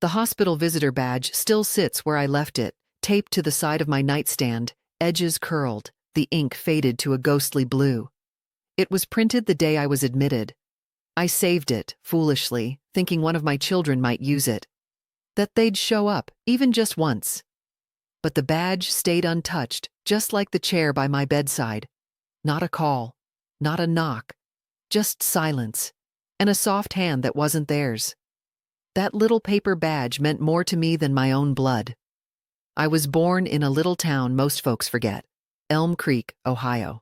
The hospital visitor badge still sits where I left it, taped to the side of my nightstand, edges curled, the ink faded to a ghostly blue. It was printed the day I was admitted. I saved it, foolishly, thinking one of my children might use it. That they'd show up, even just once. But the badge stayed untouched, just like the chair by my bedside. Not a call, not a knock, just silence, and a soft hand that wasn't theirs. That little paper badge meant more to me than my own blood. I was born in a little town most folks forget, Elm Creek, Ohio.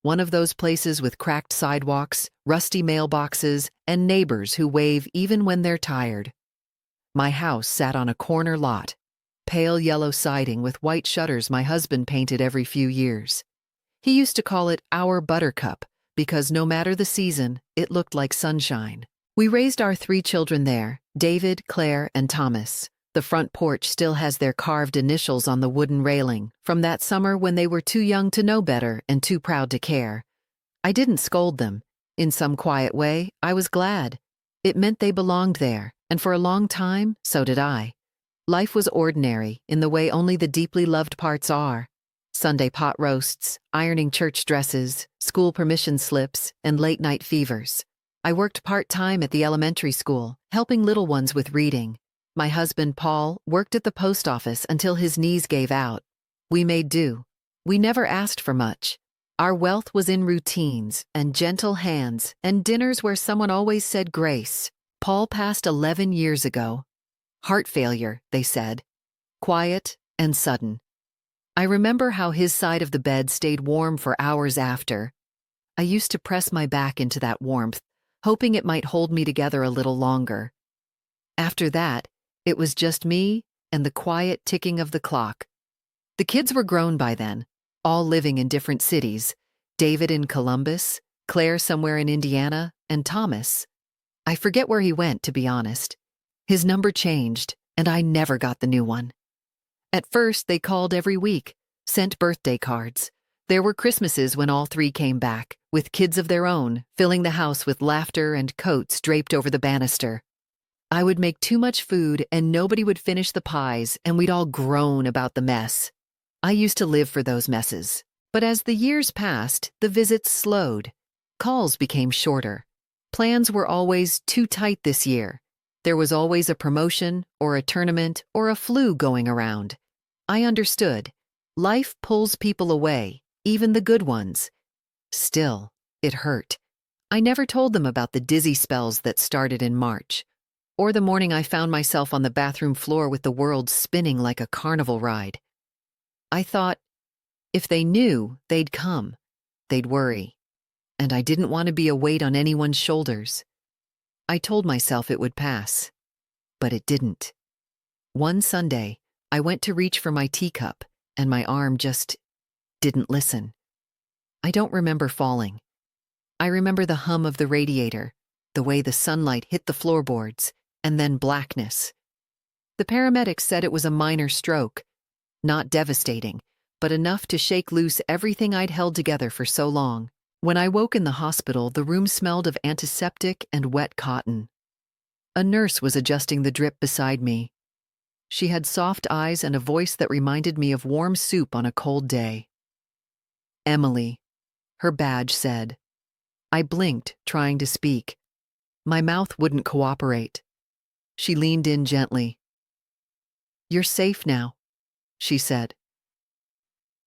One of those places with cracked sidewalks, rusty mailboxes, and neighbors who wave even when they're tired. My house sat on a corner lot, pale yellow siding with white shutters my husband painted every few years. He used to call it our buttercup because no matter the season, it looked like sunshine. We raised our 3 children there, David, Claire, and Thomas. The front porch still has their carved initials on the wooden railing from that summer when they were too young to know better and too proud to care. I didn't scold them. In some quiet way, I was glad. It meant they belonged there, and for a long time, so did I. Life was ordinary in the way only the deeply loved parts are. Sunday pot roasts, ironing church dresses, school permission slips, and late-night fevers. I worked part-time at the elementary school, helping little ones with reading. My husband, Paul, worked at the post office until his knees gave out. We made do. We never asked for much. Our wealth was in routines and gentle hands and dinners where someone always said grace. Paul passed 11 years ago. Heart failure, they said. Quiet and sudden. I remember how his side of the bed stayed warm for hours after. I used to press my back into that warmth, hoping it might hold me together a little longer. After that, it was just me and the quiet ticking of the clock. The kids were grown by then, all living in different cities. David in Columbus, Claire somewhere in Indiana, and Thomas. I forget where he went, to be honest. His number changed, and I never got the new one. At first, they called every week, sent birthday cards. There were Christmases when all 3 came back, with kids of their own, filling the house with laughter and coats draped over the banister. I would make too much food and nobody would finish the pies and we'd all groan about the mess. I used to live for those messes. But as the years passed, the visits slowed. Calls became shorter. Plans were always too tight this year. There was always a promotion or a tournament or a flu going around. I understood. Life pulls people away, even the good ones. Still, it hurt. I never told them about the dizzy spells that started in March. Or the morning I found myself on the bathroom floor with the world spinning like a carnival ride. I thought, if they knew, they'd come. They'd worry. And I didn't want to be a weight on anyone's shoulders. I told myself it would pass. But it didn't. One Sunday, I went to reach for my teacup, and my arm just didn't listen. I don't remember falling. I remember the hum of the radiator, the way the sunlight hit the floorboards, and then blackness. The paramedics said it was a minor stroke, not devastating, but enough to shake loose everything I'd held together for so long. When I woke in the hospital, the room smelled of antiseptic and wet cotton. A nurse was adjusting the drip beside me. She had soft eyes and a voice that reminded me of warm soup on a cold day. Emily, her badge said. I blinked, trying to speak. My mouth wouldn't cooperate. She leaned in gently. You're safe now, she said.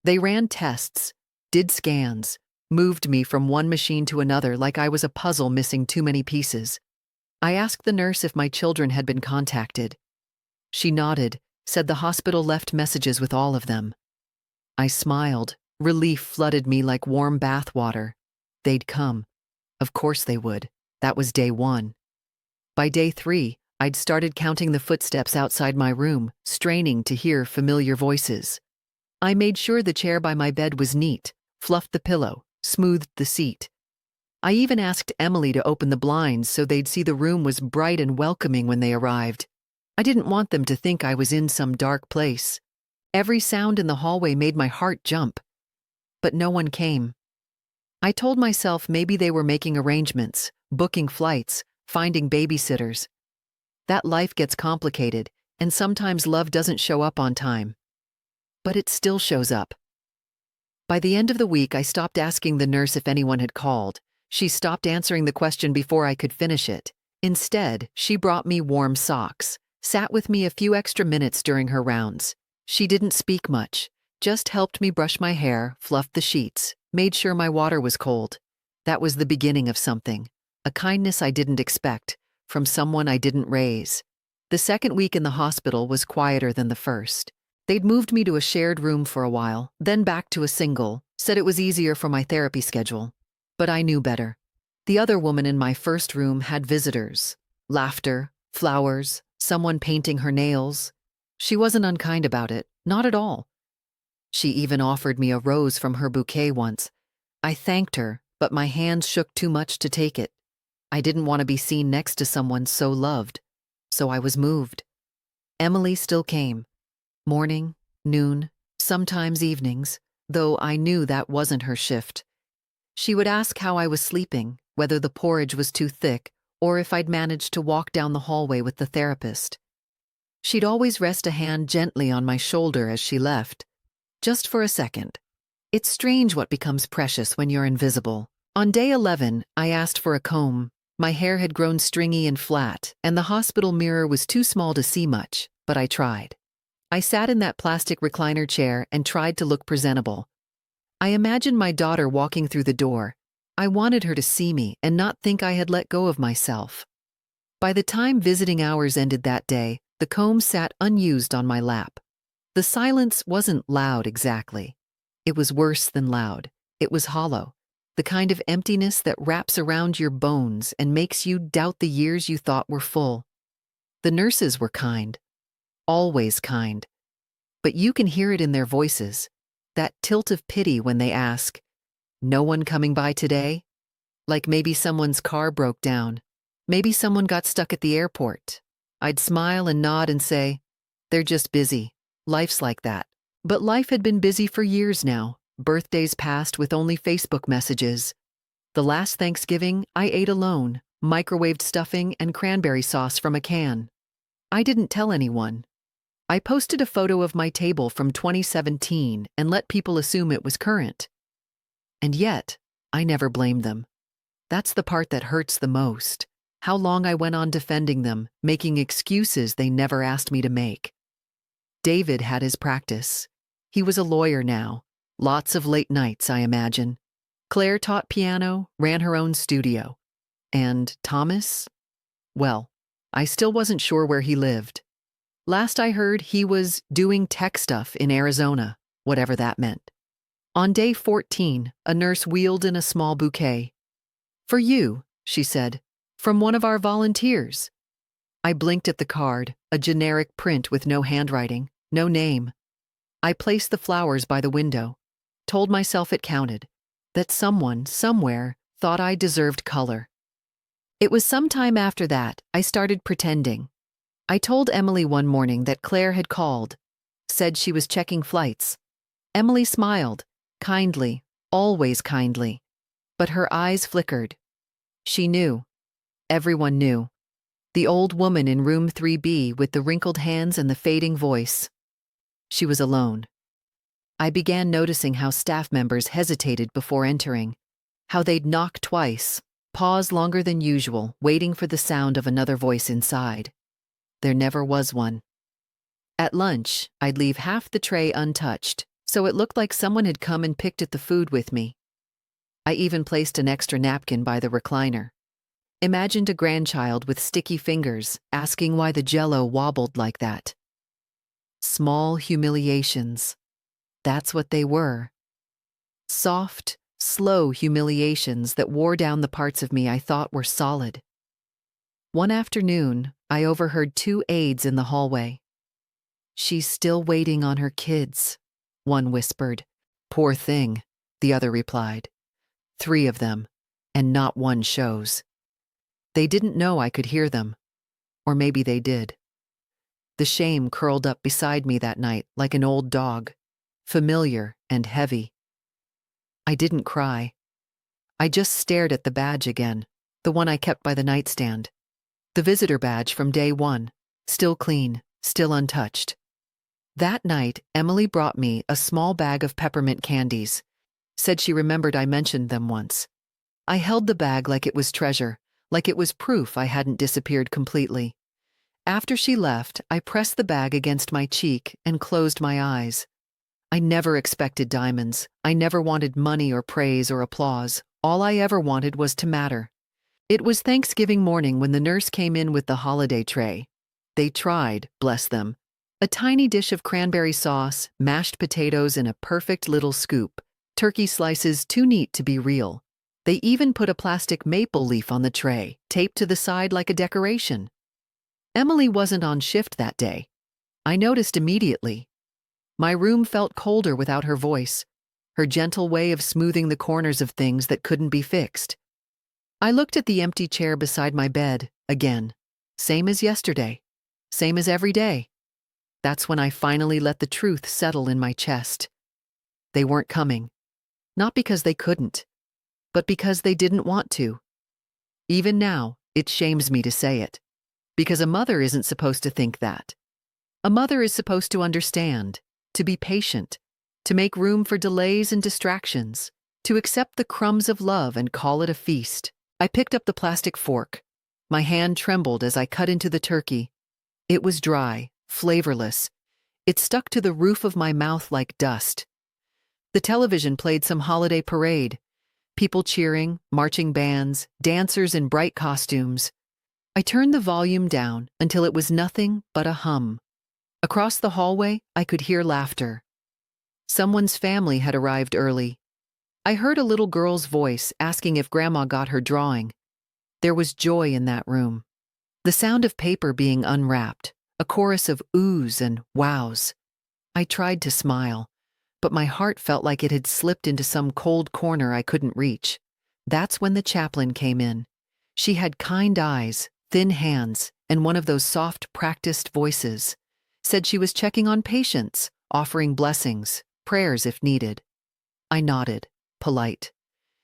They ran tests, did scans, moved me from one machine to another like I was a puzzle missing too many pieces. I asked the nurse if my children had been contacted. She nodded, said the hospital left messages with all of them. I smiled. Relief flooded me like warm bath water. They'd come. Of course they would. That was day 1. By day 3, I'd started counting the footsteps outside my room, straining to hear familiar voices. I made sure the chair by my bed was neat, fluffed the pillow, smoothed the seat. I even asked Emily to open the blinds so they'd see the room was bright and welcoming when they arrived. I didn't want them to think I was in some dark place. Every sound in the hallway made my heart jump. But no one came. I told myself maybe they were making arrangements, booking flights, finding babysitters. That life gets complicated, and sometimes love doesn't show up on time. But it still shows up. By the end of the week, I stopped asking the nurse if anyone had called. She stopped answering the question before I could finish it. Instead, she brought me warm socks, sat with me a few extra minutes during her rounds. She didn't speak much, just helped me brush my hair, fluffed the sheets, made sure my water was cold. That was the beginning of something, a kindness I didn't expect, from someone I didn't raise. The second week in the hospital was quieter than the first. They'd moved me to a shared room for a while, then back to a single, said it was easier for my therapy schedule. But I knew better. The other woman in my first room had visitors. Laughter, flowers, someone painting her nails. She wasn't unkind about it, not at all. She even offered me a rose from her bouquet once. I thanked her, but my hands shook too much to take it. I didn't want to be seen next to someone so loved, so I was moved. Emily still came. Morning, noon, sometimes evenings, though I knew that wasn't her shift. She would ask how I was sleeping, whether the porridge was too thick, or if I'd managed to walk down the hallway with the therapist. She'd always rest a hand gently on my shoulder as she left, just for a second. It's strange what becomes precious when you're invisible. On day 11, I asked for a comb. My hair had grown stringy and flat, and the hospital mirror was too small to see much, but I tried. I sat in that plastic recliner chair and tried to look presentable. I imagined my daughter walking through the door. I wanted her to see me and not think I had let go of myself. By the time visiting hours ended that day, the comb sat unused on my lap. The silence wasn't loud exactly. It was worse than loud. It was hollow, the kind of emptiness that wraps around your bones and makes you doubt the years you thought were full. The nurses were kind. Always kind. But you can hear it in their voices, that tilt of pity when they ask, "No one coming by today?" Like maybe someone's car broke down. Maybe someone got stuck at the airport. I'd smile and nod and say, "They're just busy. Life's like that." But life had been busy for years now. Birthdays passed with only Facebook messages. The last Thanksgiving, I ate alone, microwaved stuffing and cranberry sauce from a can. I didn't tell anyone. I posted a photo of my table from 2017 and let people assume it was current. And yet, I never blamed them. That's the part that hurts the most. How long I went on defending them, making excuses they never asked me to make. David had his practice. He was a lawyer now. Lots of late nights, I imagine. Claire taught piano, ran her own studio. And Thomas? Well, I still wasn't sure where he lived. Last I heard, he was doing tech stuff in Arizona, whatever that meant. On day 14, a nurse wheeled in a small bouquet. "For you," she said, "from one of our volunteers." I blinked at the card, a generic print with no handwriting, no name. I placed the flowers by the window, told myself it counted, that someone, somewhere, thought I deserved color. It was sometime after that I started pretending. I told Emily one morning that Claire had called, said she was checking flights. Emily smiled, kindly, always kindly, but her eyes flickered. She knew. Everyone knew. The old woman in room 3B with the wrinkled hands and the fading voice. She was alone. I began noticing how staff members hesitated before entering, how they'd knock twice, pause longer than usual, waiting for the sound of another voice inside. There never was one. At lunch, I'd leave half the tray untouched, so it looked like someone had come and picked at the food with me. I even placed an extra napkin by the recliner. Imagined a grandchild with sticky fingers, asking why the jello wobbled like that. Small humiliations. That's what they were. Soft, slow humiliations that wore down the parts of me I thought were solid. One afternoon, I overheard two aides in the hallway. "She's still waiting on her kids," one whispered. "Poor thing," the other replied. 3 of them, and not one shows. They didn't know I could hear them. Or maybe they did. The shame curled up beside me that night like an old dog, familiar and heavy. I didn't cry. I just stared at the badge again, the one I kept by the nightstand. The visitor badge from day one, still clean, still untouched. That night, Emily brought me a small bag of peppermint candies. Said she remembered I mentioned them once. I held the bag like it was treasure, like it was proof I hadn't disappeared completely. After she left, I pressed the bag against my cheek and closed my eyes. I never expected diamonds. I never wanted money or praise or applause. All I ever wanted was to matter. It was Thanksgiving morning when the nurse came in with the holiday tray. They tried, bless them. A tiny dish of cranberry sauce, mashed potatoes in a perfect little scoop, turkey slices too neat to be real. They even put a plastic maple leaf on the tray, taped to the side like a decoration. Emily wasn't on shift that day. I noticed immediately. My room felt colder without her voice, her gentle way of smoothing the corners of things that couldn't be fixed. I looked at the empty chair beside my bed, again. Same as yesterday. Same as every day. That's when I finally let the truth settle in my chest. They weren't coming. Not because they couldn't, but because they didn't want to. Even now, it shames me to say it. Because a mother isn't supposed to think that. A mother is supposed to understand, to be patient, to make room for delays and distractions, to accept the crumbs of love and call it a feast. I picked up the plastic fork. My hand trembled as I cut into the turkey. It was dry, flavorless. It stuck to the roof of my mouth like dust. The television played some holiday parade. People cheering, marching bands, dancers in bright costumes. I turned the volume down until it was nothing but a hum. Across the hallway, I could hear laughter. Someone's family had arrived early. I heard a little girl's voice asking if Grandma got her drawing. There was joy in that room. The sound of paper being unwrapped, a chorus of oohs and wows. I tried to smile, but my heart felt like it had slipped into some cold corner I couldn't reach. That's when the chaplain came in. She had kind eyes, thin hands, and one of those soft, practiced voices. Said she was checking on patients, offering blessings, prayers if needed. I nodded, polite.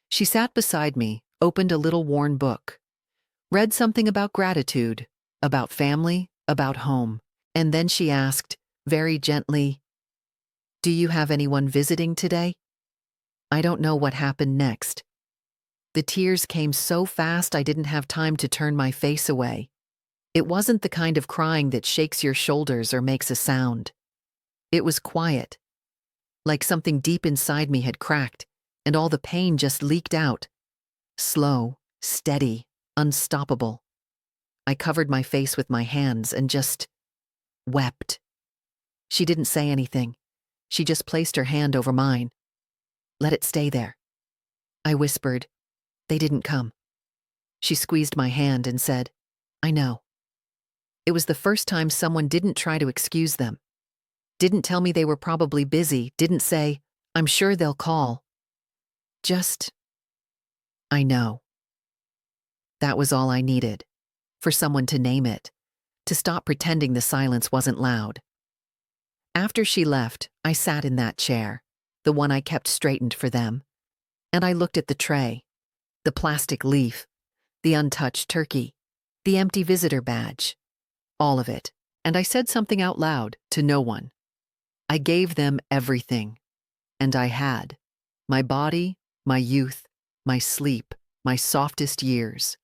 She sat beside me, opened a little worn book. Read something about gratitude, about family, about home. And then she asked, very gently, "Do you have anyone visiting today?" I don't know what happened next. The tears came so fast I didn't have time to turn my face away. It wasn't the kind of crying that shakes your shoulders or makes a sound. It was quiet, like something deep inside me had cracked, and all the pain just leaked out. Slow, steady, unstoppable. I covered my face with my hands and just wept. She didn't say anything. She just placed her hand over mine. "Let it stay there." I whispered, "They didn't come." She squeezed my hand and said, "I know." It was the first time someone didn't try to excuse them. Didn't tell me they were probably busy, didn't say, "I'm sure they'll call." Just, "I know." That was all I needed. For someone to name it. To stop pretending the silence wasn't loud. After she left, I sat in that chair, the one I kept straightened for them, and I looked at the tray, the plastic leaf, the untouched turkey, the empty visitor badge, all of it, and I said something out loud to no one. I gave them everything, and I had. My body, my youth, my sleep, my softest years.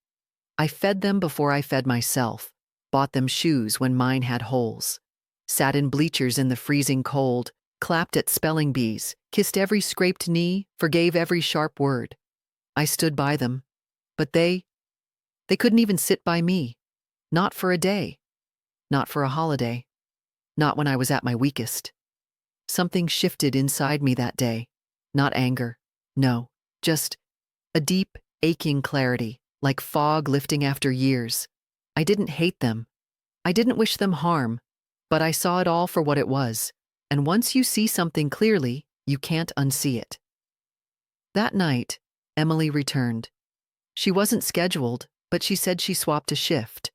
I fed them before I fed myself, bought them shoes when mine had holes, sat in bleachers in the freezing cold, clapped at spelling bees, kissed every scraped knee, forgave every sharp word. I stood by them, but they couldn't even sit by me. Not for a day. Not for a holiday. Not when I was at my weakest. Something shifted inside me that day. Not anger. No, just a deep, aching clarity, like fog lifting after years. I didn't hate them. I didn't wish them harm, but I saw it all for what it was. And once you see something clearly, you can't unsee it. That night, Emily returned. She wasn't scheduled, but she said she swapped a shift.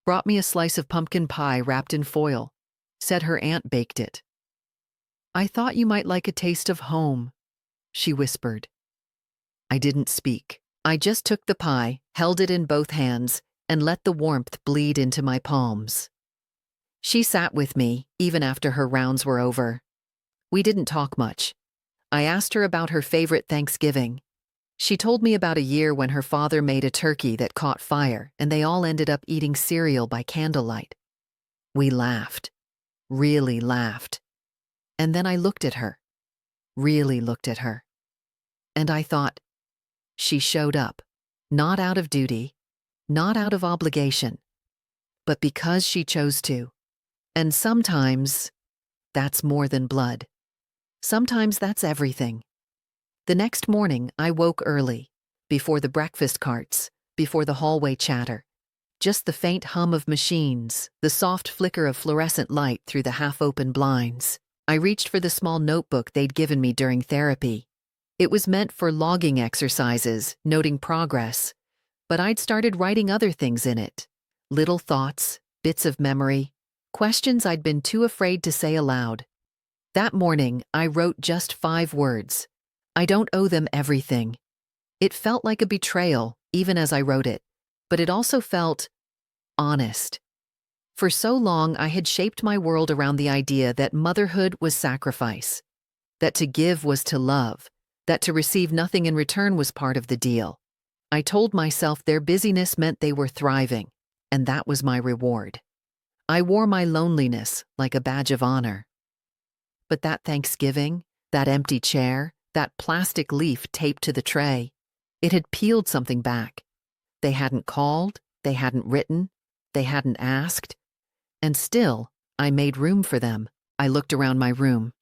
Brought me a slice of pumpkin pie wrapped in foil. Said her aunt baked it. "I thought you might like a taste of home," she whispered. I didn't speak. I just took the pie, held it in both hands, and let the warmth bleed into my palms. She sat with me, even after her rounds were over. We didn't talk much. I asked her about her favorite Thanksgiving. She told me about a year when her father made a turkey that caught fire and they all ended up eating cereal by candlelight. We laughed. Really laughed. And then I looked at her. Really looked at her. And I thought, she showed up. Not out of duty, not out of obligation, but because she chose to. And sometimes, that's more than blood. Sometimes that's everything. The next morning, I woke early, before the breakfast carts, before the hallway chatter. Just the faint hum of machines, the soft flicker of fluorescent light through the half-open blinds. I reached for the small notebook they'd given me during therapy. It was meant for logging exercises, noting progress, but I'd started writing other things in it. Little thoughts, bits of memory, questions I'd been too afraid to say aloud. That morning, I wrote just 5 words. I don't owe them everything. It felt like a betrayal, even as I wrote it, but it also felt honest. For so long, I had shaped my world around the idea that motherhood was sacrifice, that to give was to love, that to receive nothing in return was part of the deal. I told myself their busyness meant they were thriving, and that was my reward. I wore my loneliness like a badge of honor. But that Thanksgiving, that empty chair, that plastic leaf taped to the tray, it had peeled something back. They hadn't called, they hadn't written, they hadn't asked. And still, I made room for them. I looked around my room.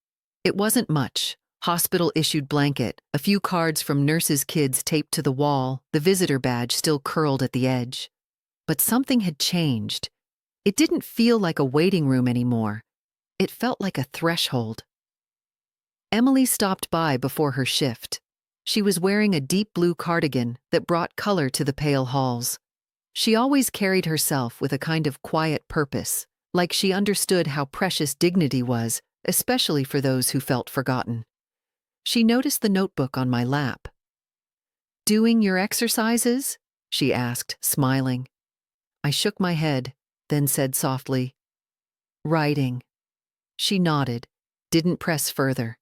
It wasn't much. Hospital-issued blanket, a few cards from nurses' kids taped to the wall, the visitor badge still curled at the edge. But something had changed. It didn't feel like a waiting room anymore. It felt like a threshold. Emily stopped by before her shift. She was wearing a deep blue cardigan that brought color to the pale halls. She always carried herself with a kind of quiet purpose, like she understood how precious dignity was, especially for those who felt forgotten. She noticed the notebook on my lap. "Doing your exercises?" she asked, smiling. I shook my head, then said softly, "Writing." She nodded, didn't press further.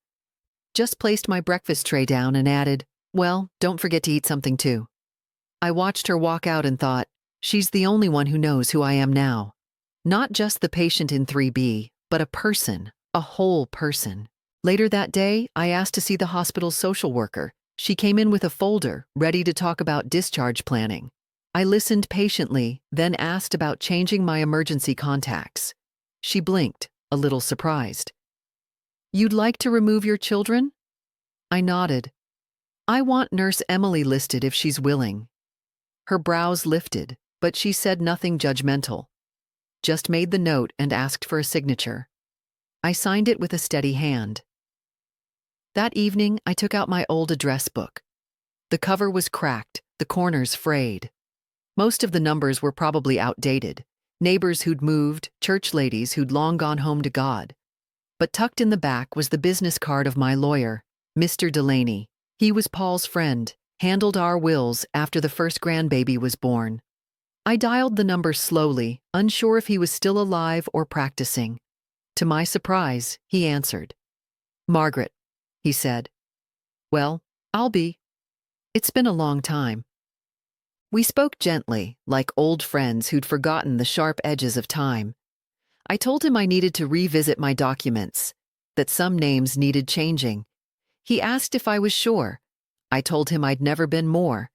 Just placed my breakfast tray down and added, "Well, don't forget to eat something too." I watched her walk out and thought, she's the only one who knows who I am now. Not just the patient in 3B, but a person, a whole person. Later that day, I asked to see the hospital's social worker. She came in with a folder, ready to talk about discharge planning. I listened patiently, then asked about changing my emergency contacts. She blinked, a little surprised. "You'd like to remove your children?" I nodded. "I want Nurse Emily listed if she's willing." Her brows lifted, but she said nothing judgmental. Just made the note and asked for a signature. I signed it with a steady hand. That evening, I took out my old address book. The cover was cracked, the corners frayed. Most of the numbers were probably outdated. Neighbors who'd moved, church ladies who'd long gone home to God. But tucked in the back was the business card of my lawyer, Mr. Delaney. He was Paul's friend, handled our wills after the first grandbaby was born. I dialed the number slowly, unsure if he was still alive or practicing. To my surprise, he answered. "Margaret," he said. "Well, I'll be. It's been a long time." We spoke gently, like old friends who'd forgotten the sharp edges of time. I told him I needed to revisit my documents, that some names needed changing. He asked if I was sure. I told him I'd never been more.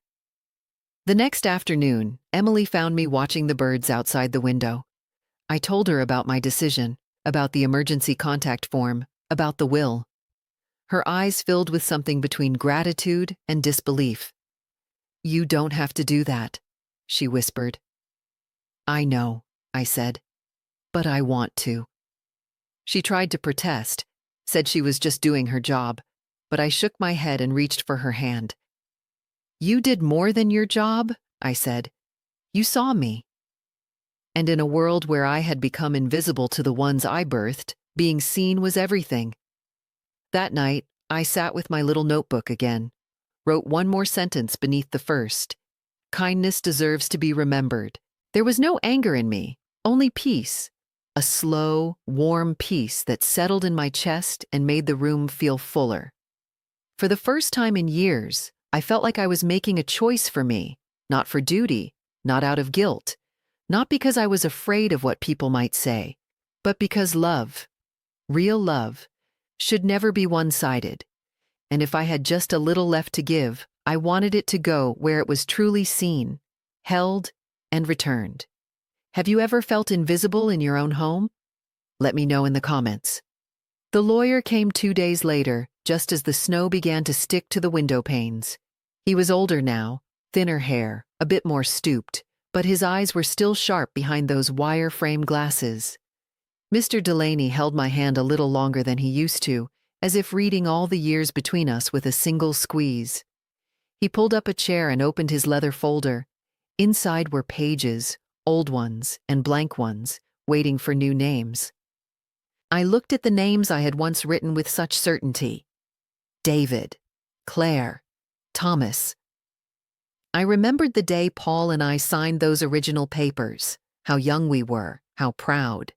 The next afternoon, Emily found me watching the birds outside the window. I told her about my decision, about the emergency contact form, about the will. Her eyes filled with something between gratitude and disbelief. "You don't have to do that," she whispered. "I know," I said, "but I want to." She tried to protest, said she was just doing her job, but I shook my head and reached for her hand. "You did more than your job," I said. "You saw me." And in a world where I had become invisible to the ones I birthed, being seen was everything. That night, I sat with my little notebook again, wrote one more sentence beneath the first. Kindness deserves to be remembered, There was no anger in me, only peace. A slow, warm peace that settled in my chest and made the room feel fuller. For the first time in years, I felt like I was making a choice for me, not for duty, not out of guilt, not because I was afraid of what people might say, but because love, real love, should never be one-sided. And if I had just a little left to give, I wanted it to go where it was truly seen, held, and returned. Have you ever felt invisible in your own home? Let me know in the comments. The lawyer came 2 days later, just as the snow began to stick to the window panes. He was older now, thinner hair, a bit more stooped, but his eyes were still sharp behind those wire-frame glasses. Mr. Delaney held my hand a little longer than he used to, as if reading all the years between us with a single squeeze. He pulled up a chair and opened his leather folder. Inside were pages, old ones and blank ones, waiting for new names. I looked at the names I had once written with such certainty. David, Claire, Thomas. I remembered the day Paul and I signed those original papers, how young we were, how proud.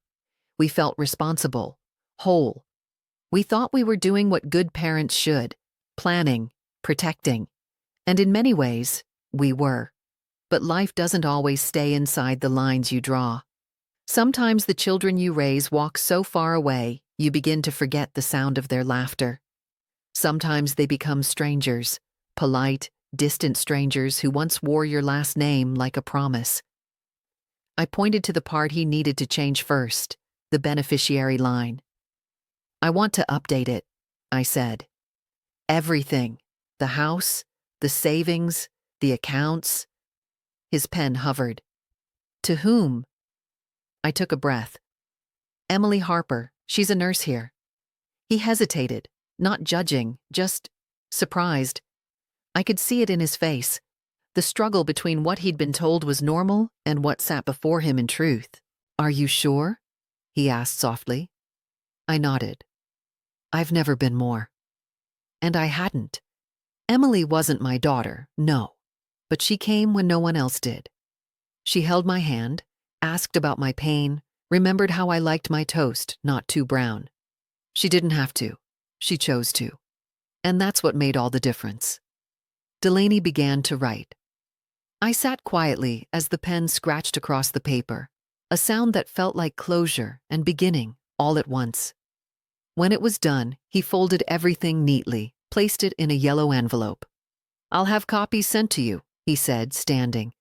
We felt responsible, whole. We thought we were doing what good parents should, planning, protecting. And in many ways, we were. But life doesn't always stay inside the lines you draw. Sometimes the children you raise walk so far away, you begin to forget the sound of their laughter. Sometimes they become strangers, polite, distant strangers who once wore your last name like a promise. I pointed to the part he needed to change first, the beneficiary line. I want to update it, I said. Everything, the house, the savings, the accounts. His pen hovered. To whom? I took a breath. Emily Harper, she's a nurse here. He hesitated, not judging, just surprised. I could see it in his face, the struggle between what he'd been told was normal and what sat before him in truth. Are you sure? He asked softly. I nodded. I've never been more. And I hadn't. Emily wasn't my daughter, no, but she came when no one else did. She held my hand, asked about my pain, remembered how I liked my toast, not too brown. She didn't have to. She chose to. And that's what made all the difference. Delaney began to write. I sat quietly as the pen scratched across the paper, a sound that felt like closure and beginning all at once. When it was done, he folded everything neatly, placed it in a yellow envelope. I'll have copies sent to you, he said, standing.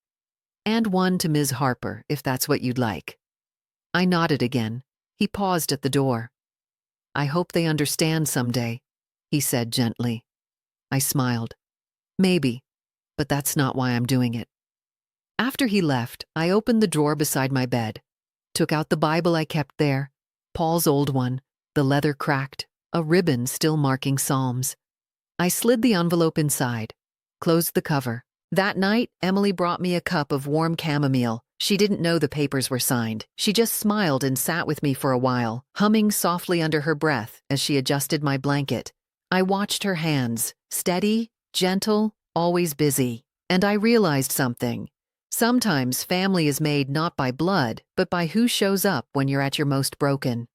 And one to Ms. Harper, if that's what you'd like. I nodded again. He paused at the door. I hope they understand someday, he said gently. I smiled. Maybe, but that's not why I'm doing it. After he left, I opened the drawer beside my bed, took out the Bible I kept there, Paul's old one, the leather cracked, a ribbon still marking Psalms. I slid the envelope inside, closed the cover. That night, Emily brought me a cup of warm chamomile. She didn't know the papers were signed. She just smiled and sat with me for a while, humming softly under her breath as she adjusted my blanket. I watched her hands, steady, gentle, always busy. And I realized something. Sometimes family is made not by blood, but by who shows up when you're at your most broken.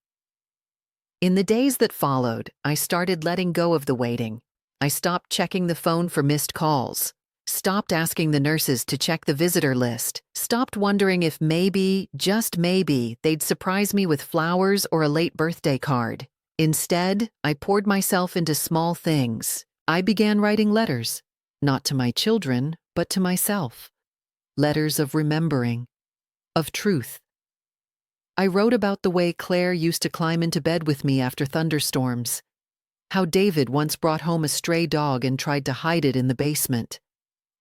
In the days that followed, I started letting go of the waiting. I stopped checking the phone for missed calls. Stopped asking the nurses to check the visitor list, stopped wondering if maybe, just maybe, they'd surprise me with flowers or a late birthday card. Instead, I poured myself into small things. I began writing letters, not to my children, but to myself. Letters of remembering, of truth. I wrote about the way Claire used to climb into bed with me after thunderstorms, how David once brought home a stray dog and tried to hide it in the basement.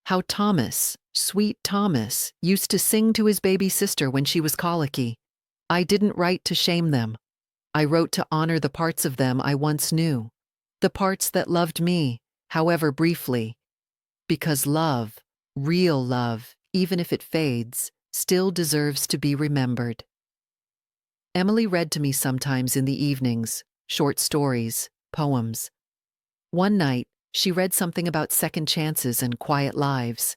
How Thomas, sweet Thomas, used to sing to his baby sister when she was colicky. I didn't write to shame them. I wrote to honor the parts of them I once knew, the parts that loved me, however briefly. Because love, real love, even if it fades, still deserves to be remembered. Emily read to me sometimes in the evenings, short stories, poems. One night, she read something about second chances and quiet lives.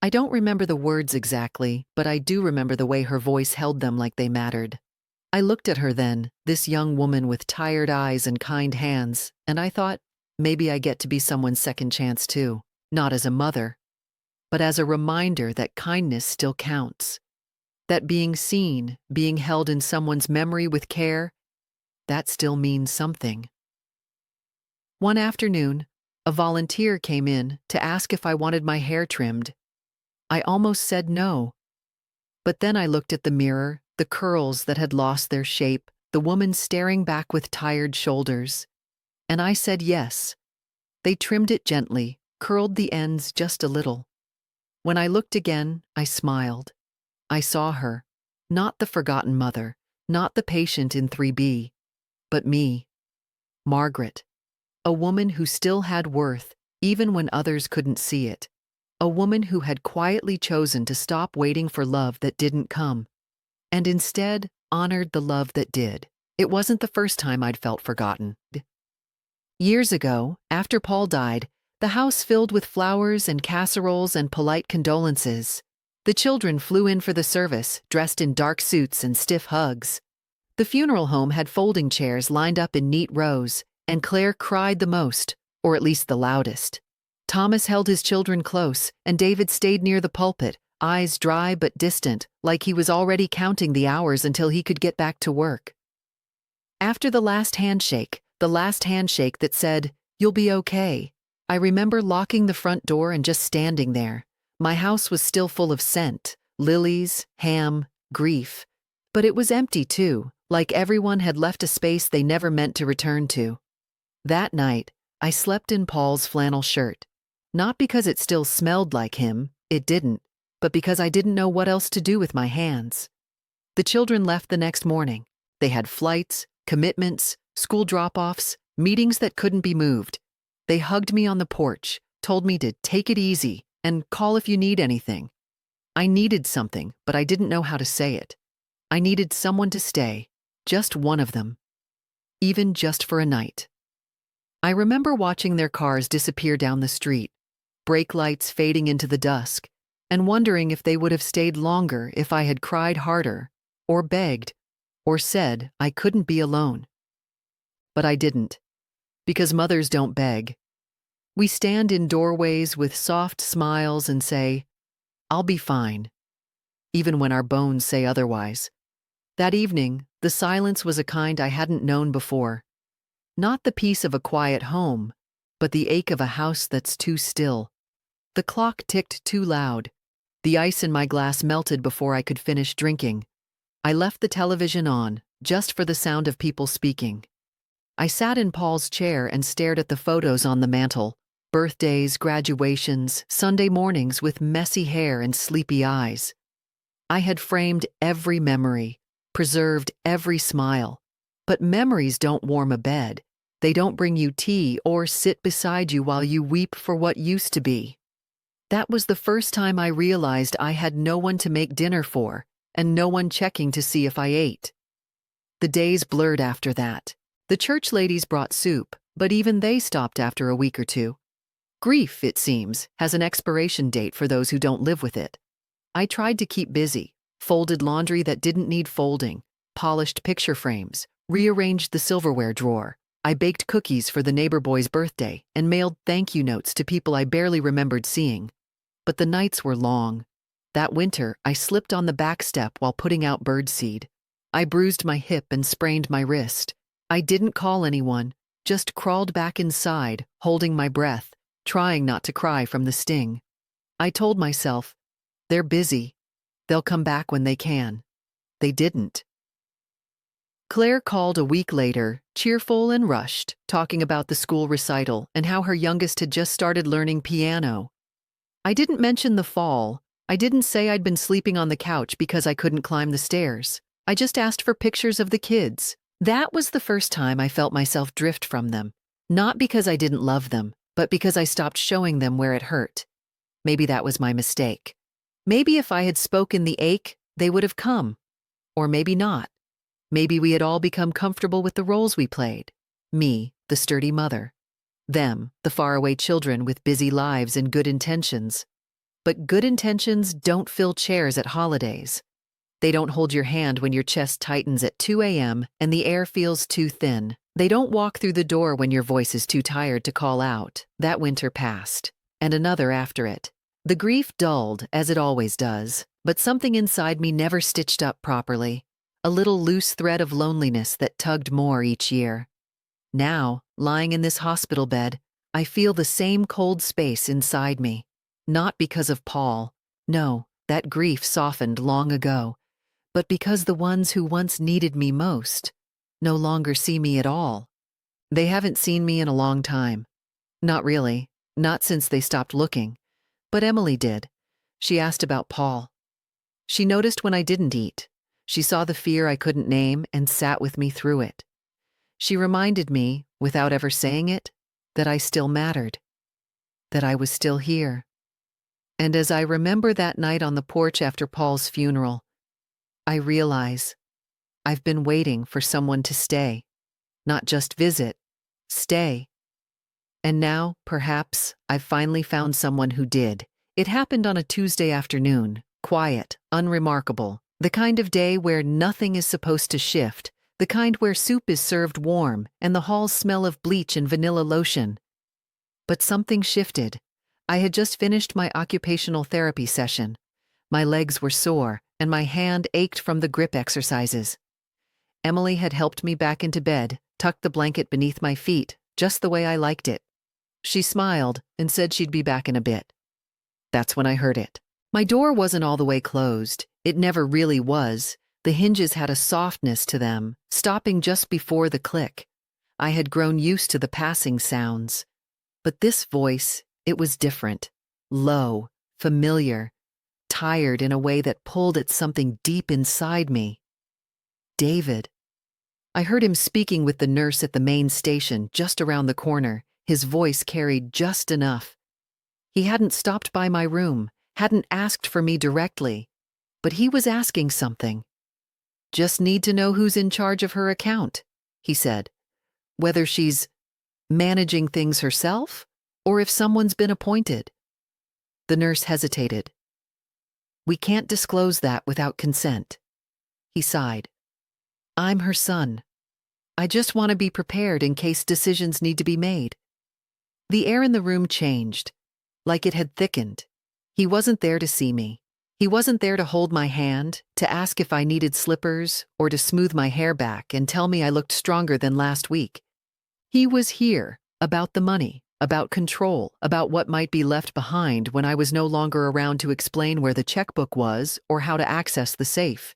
I don't remember the words exactly, but I do remember the way her voice held them like they mattered. I looked at her then, this young woman with tired eyes and kind hands, and I thought, maybe I get to be someone's second chance too. Not as a mother, but as a reminder that kindness still counts. That being seen, being held in someone's memory with care, that still means something. One afternoon, a volunteer came in to ask if I wanted my hair trimmed. I almost said no. But then I looked at the mirror, the curls that had lost their shape, the woman staring back with tired shoulders. And I said yes. They trimmed it gently, curled the ends just a little. When I looked again, I smiled. I saw her, not the forgotten mother, not the patient in 3B, but me, Margaret, a woman who still had worth even when others couldn't see it, a woman who had quietly chosen to stop waiting for love that didn't come, and instead honored the love that did. It wasn't the first time I'd felt forgotten. Years ago, after Paul died, the house filled with flowers and casseroles and polite condolences. The children flew in for the service, dressed in dark suits and stiff hugs. The funeral home had folding chairs lined up in neat rows, and Claire cried the most, or at least the loudest. Thomas held his children close, and David stayed near the pulpit, eyes dry but distant, like he was already counting the hours until he could get back to work. After the last handshake that said, "You'll be okay," I remember locking the front door and just standing there. My house was still full of scent, lilies, ham, grief. But it was empty too, like everyone had left a space they never meant to return to. That night, I slept in Paul's flannel shirt. Not because it still smelled like him, it didn't, but because I didn't know what else to do with my hands. The children left the next morning. They had flights, commitments, school drop-offs, meetings that couldn't be moved. They hugged me on the porch, told me to take it easy, and call if you need anything. I needed something, but I didn't know how to say it. I needed someone to stay, just one of them, even just for a night. I remember watching their cars disappear down the street, brake lights fading into the dusk, and wondering if they would have stayed longer if I had cried harder, or begged, or said I couldn't be alone. But I didn't, because mothers don't beg. We stand in doorways with soft smiles and say, "I'll be fine," even when our bones say otherwise. That evening, the silence was a kind I hadn't known before. Not the peace of a quiet home, but the ache of a house that's too still. The clock ticked too loud. The ice in my glass melted before I could finish drinking. I left the television on, just for the sound of people speaking. I sat in Paul's chair and stared at the photos on the mantel. Birthdays, graduations, Sunday mornings with messy hair and sleepy eyes. I had framed every memory, preserved every smile. But memories don't warm a bed. They don't bring you tea or sit beside you while you weep for what used to be. That was the first time I realized I had no one to make dinner for, and no one checking to see if I ate. The days blurred after that. The church ladies brought soup, but even they stopped after a week or two. Grief, it seems, has an expiration date for those who don't live with it. I tried to keep busy, folded laundry that didn't need folding, polished picture frames, rearranged the silverware drawer. I baked cookies for the neighbor boy's birthday and mailed thank you notes to people I barely remembered seeing. But the nights were long. That winter, I slipped on the back step while putting out birdseed. I bruised my hip and sprained my wrist. I didn't call anyone, just crawled back inside, holding my breath, trying not to cry from the sting. I told myself, they're busy. They'll come back when they can. They didn't. Claire called a week later, cheerful and rushed, talking about the school recital and how her youngest had just started learning piano. I didn't mention the fall. I didn't say I'd been sleeping on the couch because I couldn't climb the stairs. I just asked for pictures of the kids. That was the first time I felt myself drift from them. Not because I didn't love them, but because I stopped showing them where it hurt. Maybe that was my mistake. Maybe if I had spoken the ache, they would have come. Or maybe not. Maybe we had all become comfortable with the roles we played. Me, the sturdy mother. Them, the faraway children with busy lives and good intentions. But good intentions don't fill chairs at holidays. They don't hold your hand when your chest tightens at 2 a.m. and the air feels too thin. They don't walk through the door when your voice is too tired to call out. That winter passed, and another after it. The grief dulled, as it always does, but something inside me never stitched up properly. A little loose thread of loneliness that tugged more each year. Now, lying in this hospital bed, I feel the same cold space inside me. Not because of Paul. No, that grief softened long ago. But because the ones who once needed me most no longer see me at all. They haven't seen me in a long time. Not really, not since they stopped looking. But Emily did. She asked about Paul. She noticed when I didn't eat. She saw the fear I couldn't name and sat with me through it. She reminded me, without ever saying it, that I still mattered. That I was still here. And as I remember that night on the porch after Paul's funeral, I realize I've been waiting for someone to stay. Not just visit, stay. And now, perhaps, I've finally found someone who did. It happened on a Tuesday afternoon, quiet, unremarkable, the kind of day where nothing is supposed to shift, the kind where soup is served warm and the halls smell of bleach and vanilla lotion. But something shifted. I had just finished my occupational therapy session. My legs were sore, and my hand ached from the grip exercises. Emily had helped me back into bed, tucked the blanket beneath my feet, just the way I liked it. She smiled and said she'd be back in a bit. That's when I heard it. My door wasn't all the way closed. It never really was. The hinges had a softness to them, stopping just before the click. I had grown used to the passing sounds. But this voice, it was different. Low, familiar, tired in a way that pulled at something deep inside me. David. I heard him speaking with the nurse at the main station just around the corner, his voice carried just enough. He hadn't stopped by my room, hadn't asked for me directly, but he was asking something. Just need to know who's in charge of her account, he said. Whether she's managing things herself or if someone's been appointed. The nurse hesitated. We can't disclose that without consent. He sighed. I'm her son. I just want to be prepared in case decisions need to be made. The air in the room changed, like it had thickened. He wasn't there to see me. He wasn't there to hold my hand, to ask if I needed slippers, or to smooth my hair back and tell me I looked stronger than last week. He was here, about the money, about control, about what might be left behind when I was no longer around to explain where the checkbook was or how to access the safe.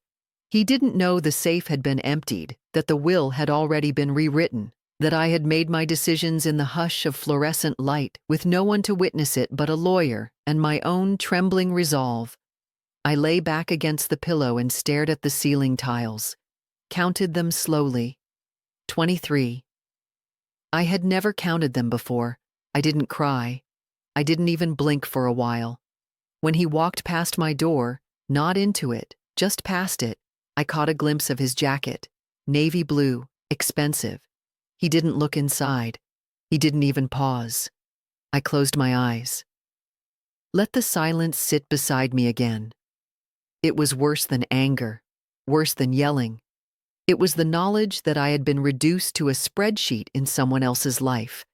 He didn't know the safe had been emptied, that the will had already been rewritten, that I had made my decisions in the hush of fluorescent light with no one to witness it but a lawyer and my own trembling resolve. I lay back against the pillow and stared at the ceiling tiles, counted them slowly. 23. I had never counted them before. I didn't cry. I didn't even blink for a while. When he walked past my door, not into it, just past it, I caught a glimpse of his jacket, navy blue, expensive. He didn't look inside. He didn't even pause. I closed my eyes. Let the silence sit beside me again. It was worse than anger, worse than yelling. It was the knowledge that I had been reduced to a spreadsheet in someone else's life,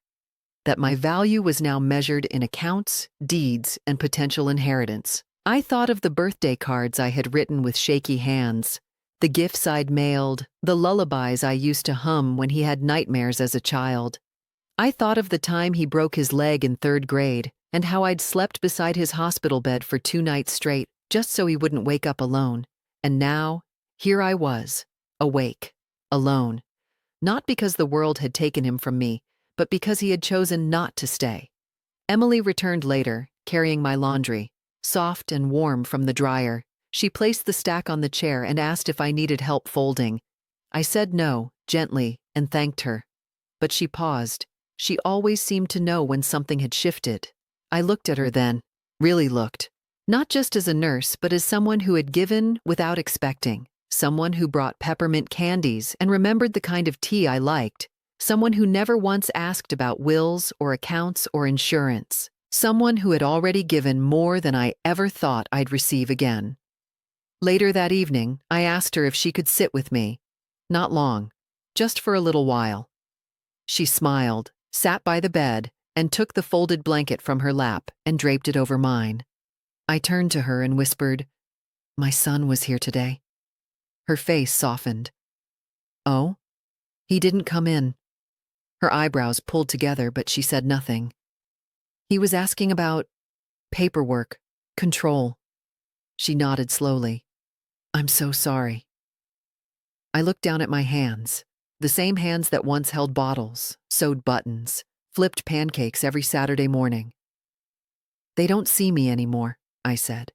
that my value was now measured in accounts, deeds, and potential inheritance. I thought of the birthday cards I had written with shaky hands, the gifts I'd mailed, the lullabies I used to hum when he had nightmares as a child. I thought of the time he broke his leg in 3rd grade and how I'd slept beside his hospital bed for 2 nights straight just so he wouldn't wake up alone. And now, here I was, awake, alone. Not because the world had taken him from me, but because he had chosen not to stay. Emily returned later, carrying my laundry, soft and warm from the dryer. She placed the stack on the chair and asked if I needed help folding. I said no, gently, and thanked her. But she paused. She always seemed to know when something had shifted. I looked at her then, really looked. Not just as a nurse, but as someone who had given without expecting. Someone who brought peppermint candies and remembered the kind of tea I liked. Someone who never once asked about wills or accounts or insurance. Someone who had already given more than I ever thought I'd receive again. Later that evening, I asked her if she could sit with me. Not long, just for a little while. She smiled, sat by the bed, and took the folded blanket from her lap and draped it over mine. I turned to her and whispered, "My son was here today." Her face softened. "Oh?" "He didn't come in." Her eyebrows pulled together, but she said nothing. "He was asking about paperwork, control." She nodded slowly. "I'm so sorry." I looked down at my hands, the same hands that once held bottles, sewed buttons, flipped pancakes every Saturday morning. "They don't see me anymore," I said.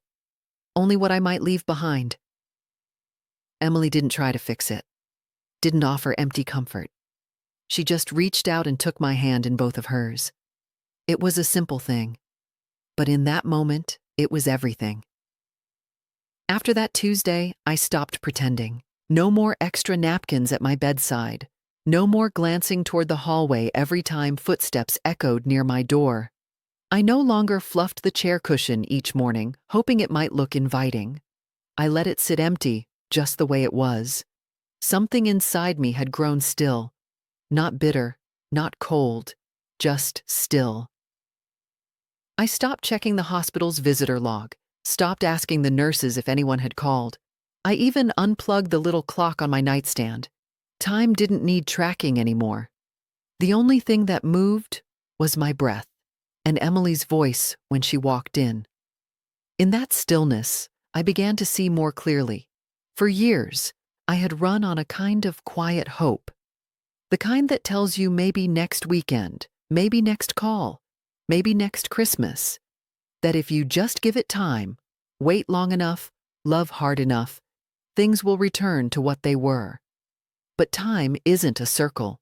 "Only what I might leave behind." Emily didn't try to fix it, didn't offer empty comfort. She just reached out and took my hand in both of hers. It was a simple thing, but in that moment, it was everything. After that Tuesday, I stopped pretending. No more extra napkins at my bedside. No more glancing toward the hallway every time footsteps echoed near my door. I no longer fluffed the chair cushion each morning, hoping it might look inviting. I let it sit empty, just the way it was. Something inside me had grown still. Not bitter, not cold, just still. I stopped checking the hospital's visitor log, stopped asking the nurses if anyone had called. I even unplugged the little clock on my nightstand. Time didn't need tracking anymore. The only thing that moved was my breath and Emily's voice when she walked in. In that stillness, I began to see more clearly. For years, I had run on a kind of quiet hope. The kind that tells you maybe next weekend, maybe next call, maybe next Christmas. That if you just give it time, wait long enough, love hard enough, things will return to what they were. But time isn't a circle.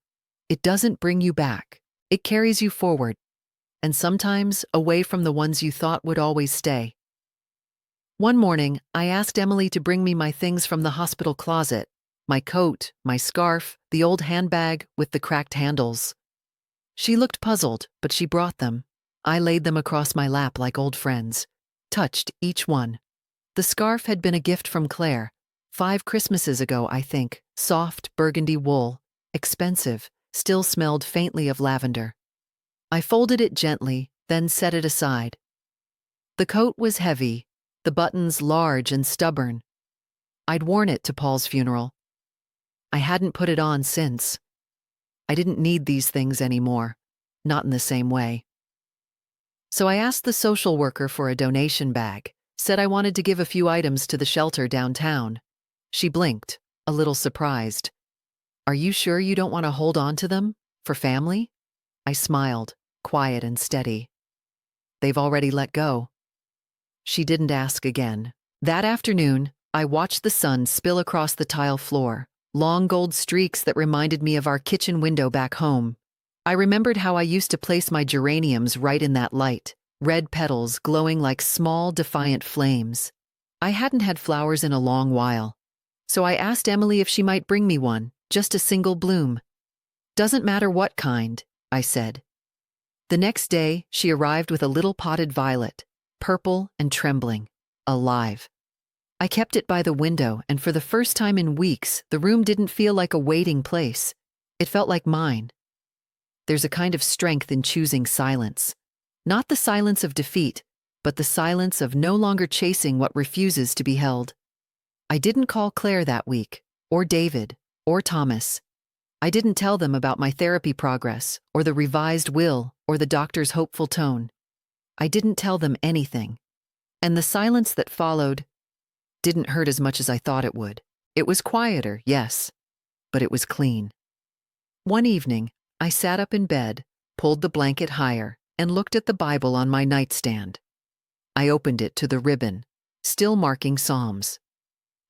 It doesn't bring you back. It carries you forward, and sometimes away from the ones you thought would always stay. One morning, I asked Emily to bring me my things from the hospital closet, my coat, my scarf, the old handbag with the cracked handles. She looked puzzled, but she brought them. I laid them across my lap like old friends, touched each one. The scarf had been a gift from Claire, 5 Christmases ago, I think, soft burgundy wool, expensive, still smelled faintly of lavender. I folded it gently, then set it aside. The coat was heavy, the buttons large and stubborn. I'd worn it to Paul's funeral. I hadn't put it on since. I didn't need these things anymore, not in the same way. So I asked the social worker for a donation bag, said I wanted to give a few items to the shelter downtown. She blinked, a little surprised. "Are you sure you don't want to hold on to them? For family?" I smiled, quiet and steady. "They've already let go." She didn't ask again. That afternoon, I watched the sun spill across the tile floor, long gold streaks that reminded me of our kitchen window back home. I remembered how I used to place my geraniums right in that light, red petals glowing like small, defiant flames. I hadn't had flowers in a long while, so I asked Emily if she might bring me one, just a single bloom. "Doesn't matter what kind," I said. The next day, she arrived with a little potted violet, purple and trembling, alive. I kept it by the window, and for the first time in weeks, the room didn't feel like a waiting place. It felt like mine. There's a kind of strength in choosing silence. Not the silence of defeat, but the silence of no longer chasing what refuses to be held. I didn't call Claire that week, or David, or Thomas. I didn't tell them about my therapy progress, or the revised will, or the doctor's hopeful tone. I didn't tell them anything. And the silence that followed didn't hurt as much as I thought it would. It was quieter, yes, but it was clean. One evening, I sat up in bed, pulled the blanket higher, and looked at the Bible on my nightstand. I opened it to the ribbon, still marking Psalms.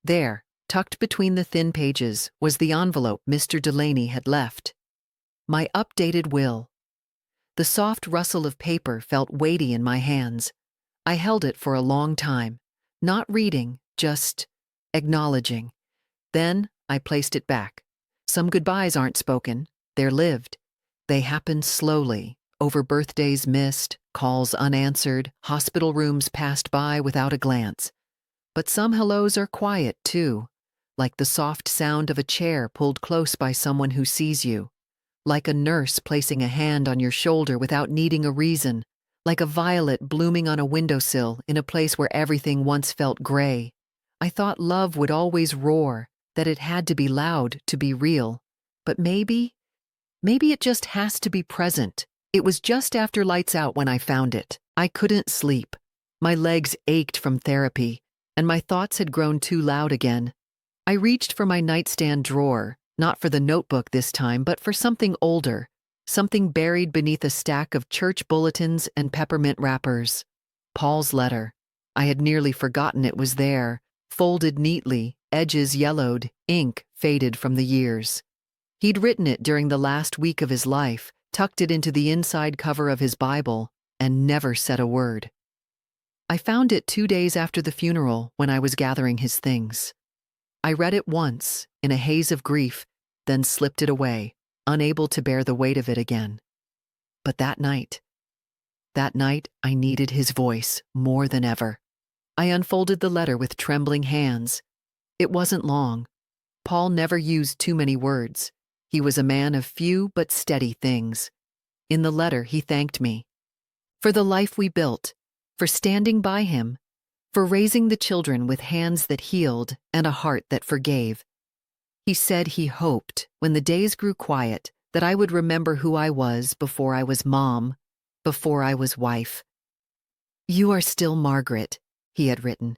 There, tucked between the thin pages, was the envelope Mr. Delaney had left. My updated will. The soft rustle of paper felt weighty in my hands. I held it for a long time, not reading, just acknowledging. Then I placed it back. Some goodbyes aren't spoken, they're lived. They happen slowly, over birthdays missed, calls unanswered, hospital rooms passed by without a glance. But some hellos are quiet, too, like the soft sound of a chair pulled close by someone who sees you, like a nurse placing a hand on your shoulder without needing a reason, like a violet blooming on a windowsill in a place where everything once felt gray. I thought love would always roar, that it had to be loud to be real. But maybe it just has to be present. It was just after lights out when I found it. I couldn't sleep. My legs ached from therapy, and my thoughts had grown too loud again. I reached for my nightstand drawer, not for the notebook this time, but for something older, something buried beneath a stack of church bulletins and peppermint wrappers. Paul's letter. I had nearly forgotten it was there, folded neatly, edges yellowed, ink faded from the years. He'd written it during the last week of his life, tucked it into the inside cover of his Bible, and never said a word. I found it 2 days after the funeral when I was gathering his things. I read it once, in a haze of grief, then slipped it away, unable to bear the weight of it again. But that night I needed his voice more than ever. I unfolded the letter with trembling hands. It wasn't long. Paul never used too many words. He was a man of few but steady things. In the letter, he thanked me for the life we built, for standing by him, for raising the children with hands that healed and a heart that forgave. He said he hoped, when the days grew quiet, that I would remember who I was before I was mom, before I was wife. "You are still Margaret," he had written.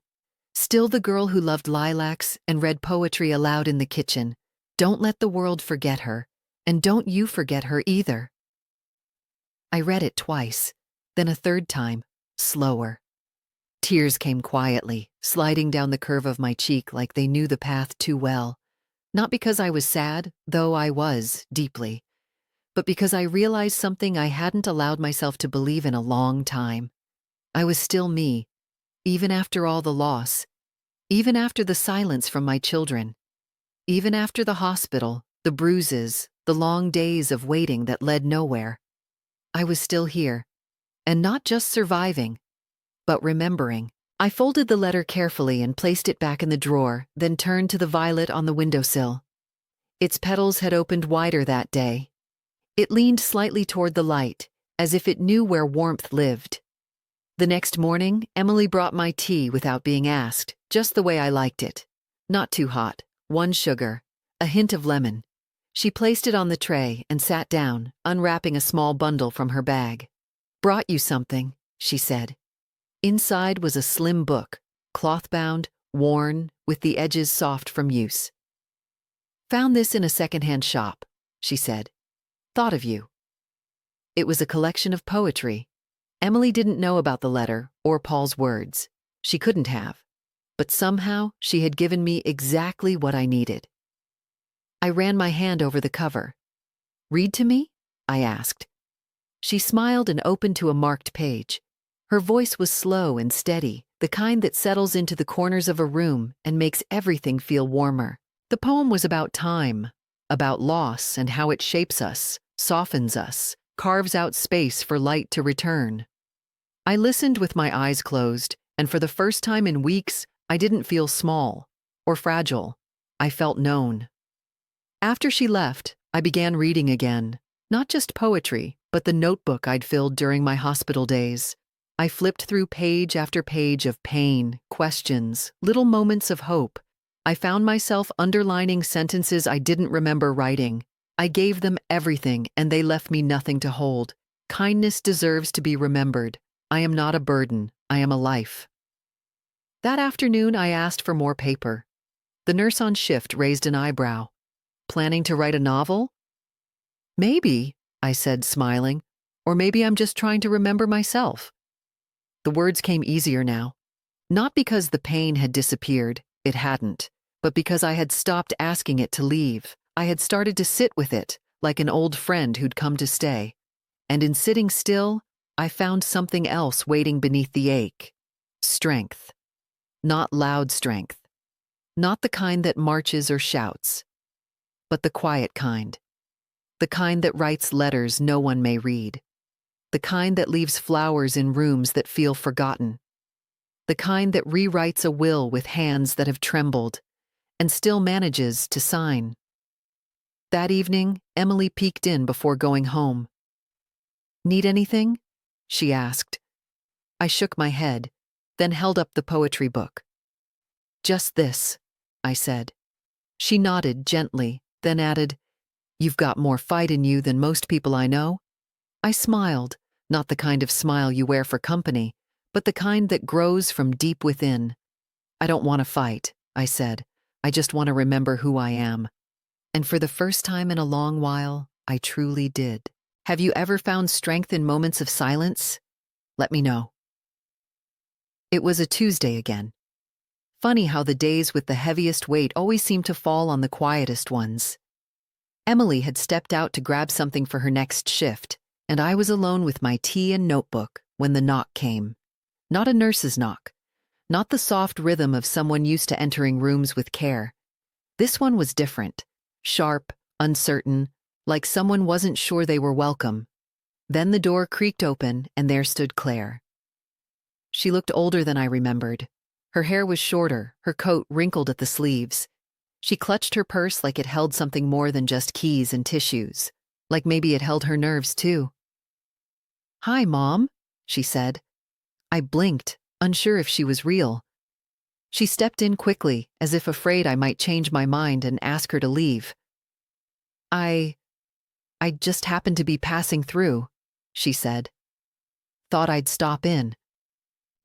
"Still the girl who loved lilacs and read poetry aloud in the kitchen. Don't let the world forget her, and don't you forget her either." I read it twice, then a third time, slower. Tears came quietly, sliding down the curve of my cheek like they knew the path too well. Not because I was sad, though I was, deeply, but because I realized something I hadn't allowed myself to believe in a long time. I was still me, even after all the loss, even after the silence from my children, even after the hospital, the bruises, the long days of waiting that led nowhere. I was still here, and not just surviving, but remembering. I folded the letter carefully and placed it back in the drawer, then turned to the violet on the windowsill. Its petals had opened wider that day. It leaned slightly toward the light, as if it knew where warmth lived. The next morning, Emily brought my tea without being asked, just the way I liked it. Not too hot, 1 sugar, a hint of lemon. She placed it on the tray and sat down, unwrapping a small bundle from her bag. "Brought you something," she said. Inside was a slim book, cloth-bound, worn, with the edges soft from use. "Found this in a second-hand shop," she said. "Thought of you." It was a collection of poetry. Emily didn't know about the letter or Paul's words. She couldn't have. But somehow she had given me exactly what I needed. I ran my hand over the cover. "Read to me?" I asked. She smiled and opened to a marked page. Her voice was slow and steady, the kind that settles into the corners of a room and makes everything feel warmer. The poem was about time, about loss and how it shapes us, softens us, carves out space for light to return. I listened with my eyes closed, and for the first time in weeks, I didn't feel small or fragile. I felt known. After she left, I began reading again, not just poetry, but the notebook I'd filled during my hospital days. I flipped through page after page of pain, questions, little moments of hope. I found myself underlining sentences I didn't remember writing. I gave them everything, and they left me nothing to hold. Kindness deserves to be remembered. I am not a burden. I am a life. That afternoon, I asked for more paper. The nurse on shift raised an eyebrow. "Planning to write a novel?" "Maybe," I said, smiling. "Or maybe I'm just trying to remember myself." The words came easier now. Not because the pain had disappeared, it hadn't, but because I had stopped asking it to leave. I had started to sit with it, like an old friend who'd come to stay. And in sitting still, I found something else waiting beneath the ache. Strength. Not loud strength. Not the kind that marches or shouts, but the quiet kind. The kind that writes letters no one may read. the kind that leaves flowers in rooms that feel forgotten, the kind that rewrites a will with hands that have trembled and still manages to sign. That evening, Emily peeked in before going home. "Need anything?" she asked. I shook my head, then held up the poetry book. "Just this," I said. She nodded gently, then added, "You've got more fight in you than most people I know." I smiled, not the kind of smile you wear for company, but the kind that grows from deep within. "I don't want to fight," I said. "I just want to remember who I am." And for the first time in a long while, I truly did. Have you ever found strength in moments of silence? Let me know. It was a Tuesday again. Funny how the days with the heaviest weight always seem to fall on the quietest ones. Emily had stepped out to grab something for her next shift, and I was alone with my tea and notebook when the knock came. Not a nurse's knock. Not the soft rhythm of someone used to entering rooms with care. This one was different. Sharp, uncertain, like someone wasn't sure they were welcome. Then the door creaked open, and there stood Claire. She looked older than I remembered. Her hair was shorter, her coat wrinkled at the sleeves. She clutched her purse like it held something more than just keys and tissues, like maybe it held her nerves too. "Hi, Mom," she said. I blinked, unsure if she was real. She stepped in quickly, as if afraid I might change my mind and ask her to leave. I just happened to be passing through," she said. "Thought I'd stop in."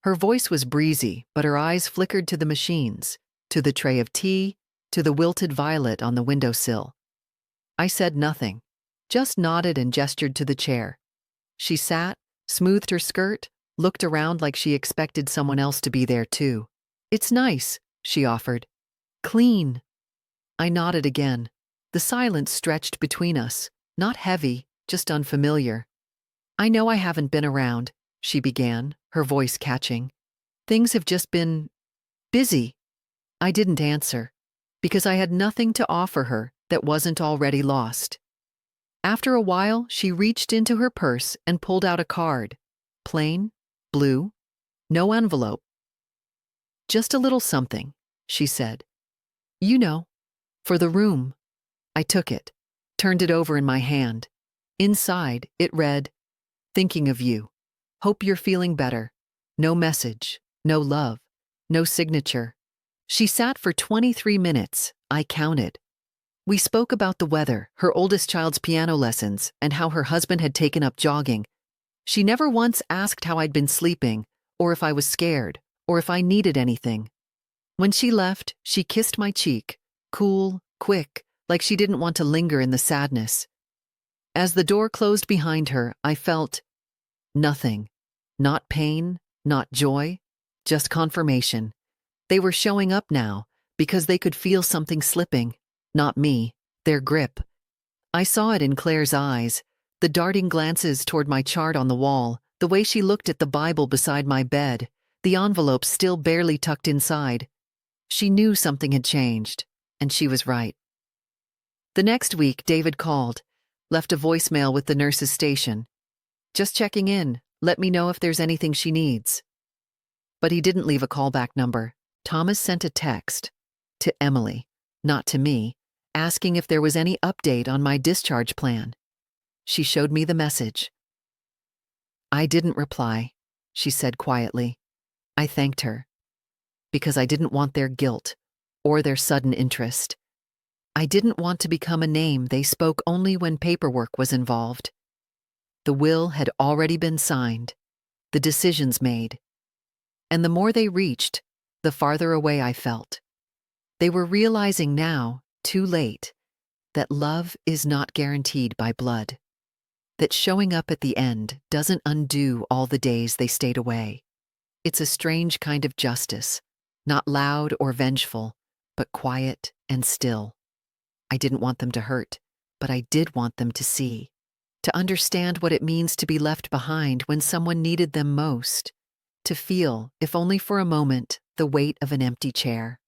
Her voice was breezy, but her eyes flickered to the machines, to the tray of tea, to the wilted violet on the windowsill. I said nothing, just nodded and gestured to the chair. She sat, smoothed her skirt, looked around like she expected someone else to be there too. "It's nice," she offered. "Clean." I nodded again. The silence stretched between us, not heavy, just unfamiliar. "I know I haven't been around," she began, her voice catching. "Things have just been busy." I didn't answer, because I had nothing to offer her that wasn't already lost. After a while, she reached into her purse and pulled out a card. Plain, blue, no envelope. "Just a little something," she said. "You know, for the room." I took it, turned it over in my hand. Inside, it read, "Thinking of you. Hope you're feeling better." No message, no love, no signature. She sat for 23 minutes, I counted. We spoke about the weather, her oldest child's piano lessons, and how her husband had taken up jogging. She never once asked how I'd been sleeping, or if I was scared, or if I needed anything. When she left, she kissed my cheek, cool, quick, like she didn't want to linger in the sadness. As the door closed behind her, I felt nothing. Not pain, not joy, just confirmation. They were showing up now, because they could feel something slipping. Not me, their grip. I saw it in Claire's eyes, the darting glances toward my chart on the wall, the way she looked at the Bible beside my bed, the envelope still barely tucked inside. She knew something had changed, and she was right. The next week, David called, left a voicemail with the nurse's station. "Just checking in, let me know if there's anything she needs." But he didn't leave a callback number. Thomas sent a text to Emily, not to me, asking if there was any update on my discharge plan. She showed me the message. I didn't reply, she said quietly. I thanked her, because I didn't want their guilt or their sudden interest. I didn't want to become a name they spoke only when paperwork was involved. The will had already been signed, the decisions made. And the more they reached, the farther away I felt. They were realizing now, too late, that love is not guaranteed by blood. That showing up at the end doesn't undo all the days they stayed away. It's a strange kind of justice, not loud or vengeful, but quiet and still. I didn't want them to hurt, but I did want them to see, to understand what it means to be left behind when someone needed them most, to feel, if only for a moment, the weight of an empty chair.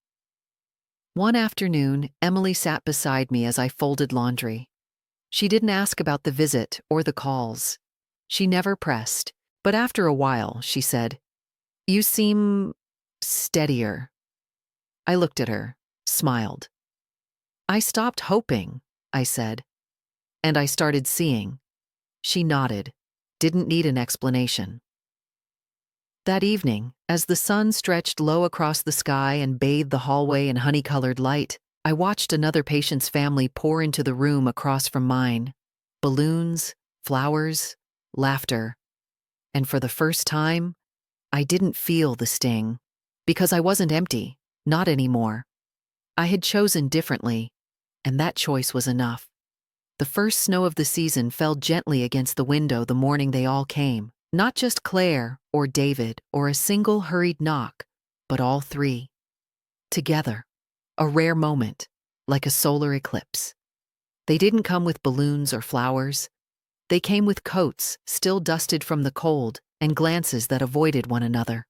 One afternoon, Emily sat beside me as I folded laundry. She didn't ask about the visit or the calls. She never pressed, but after a while, she said, "You seem steadier." I looked at her, smiled. "I stopped hoping," I said, "and I started seeing." She nodded, didn't need an explanation. That evening, as the sun stretched low across the sky and bathed the hallway in honey-colored light, I watched another patient's family pour into the room across from mine. Balloons, flowers, laughter. And for the first time, I didn't feel the sting. Because I wasn't empty, not anymore. I had chosen differently, and that choice was enough. The first snow of the season fell gently against the window the morning they all came. Not just Claire or David or a single hurried knock, but all three. Together. A rare moment, like a solar eclipse. They didn't come with balloons or flowers. They came with coats still dusted from the cold and glances that avoided one another.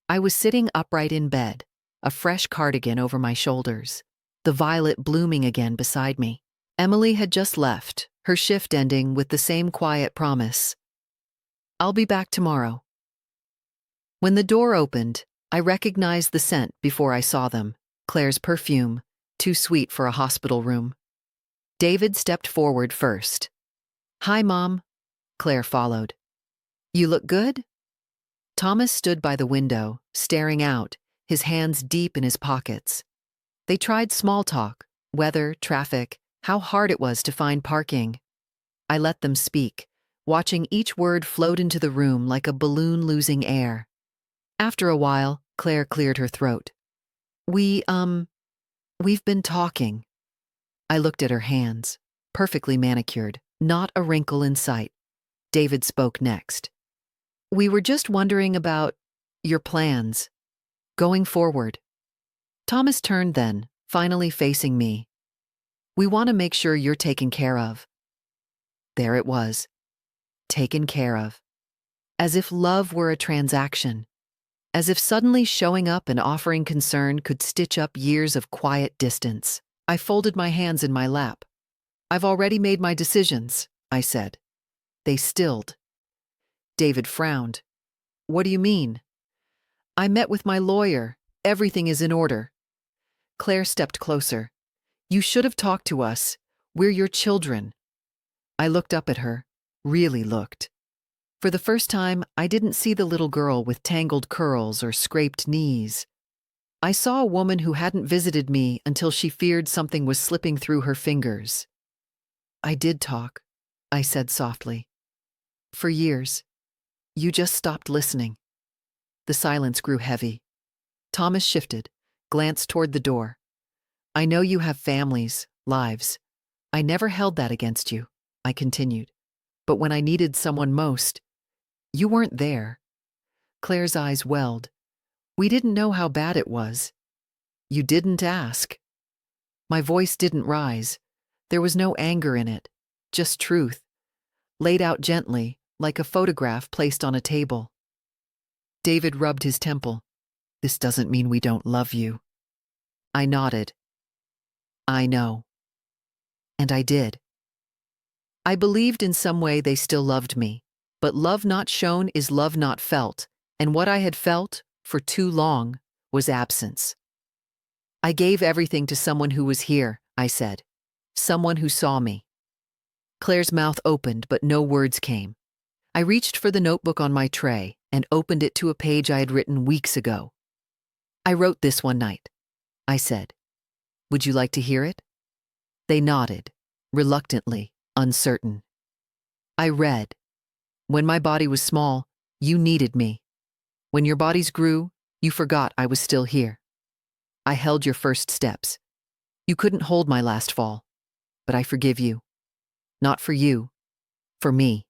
I was sitting upright in bed, a fresh cardigan over my shoulders, the violet blooming again beside me. Emily had just left, her shift ending with the same quiet promise. "I'll be back tomorrow." When the door opened, I recognized the scent before I saw them. Claire's perfume, too sweet for a hospital room. David stepped forward first. "Hi, Mom." Claire followed. "You look good?" Thomas stood by the window, staring out, his hands deep in his pockets. They tried small talk, weather, traffic, how hard it was to find parking. I let them speak, watching each word float into the room like a balloon losing air. After a while, Claire cleared her throat. We've been talking." I looked at her hands, perfectly manicured, not a wrinkle in sight. David spoke next. "We were just wondering about your plans, going forward." Thomas turned then, finally facing me. "We want to make sure you're taken care of." There it was. Taken care of. As if love were a transaction. As if suddenly showing up and offering concern could stitch up years of quiet distance. I folded my hands in my lap. "I've already made my decisions," I said. They stilled. David frowned. "What do you mean?" "I met with my lawyer. Everything is in order." Claire stepped closer. "You should have talked to us. We're your children." I looked up at her, really looked. For the first time, I didn't see the little girl with tangled curls or scraped knees. I saw a woman who hadn't visited me until she feared something was slipping through her fingers. "I did talk," I said softly. "For years. You just stopped listening." The silence grew heavy. Thomas shifted, glanced toward the door. "I know you have families, lives. I never held that against you," I continued. "But when I needed someone most, you weren't there." Claire's eyes welled. "We didn't know how bad it was. You didn't ask." My voice didn't rise. There was no anger in it, just truth, laid out gently, like a photograph placed on a table. David rubbed his temple. "This doesn't mean we don't love you." I nodded. "I know." And I did. I believed in some way they still loved me, but love not shown is love not felt, and what I had felt, for too long, was absence. "I gave everything to someone who was here," I said. "Someone who saw me." Claire's mouth opened, but no words came. I reached for the notebook on my tray and opened it to a page I had written weeks ago. "I wrote this one night," I said. "Would you like to hear it?" They nodded, reluctantly, uncertain. I read. "When my body was small, you needed me. When your bodies grew, you forgot I was still here. I held your first steps. You couldn't hold my last fall, but I forgive you. Not for you, for me.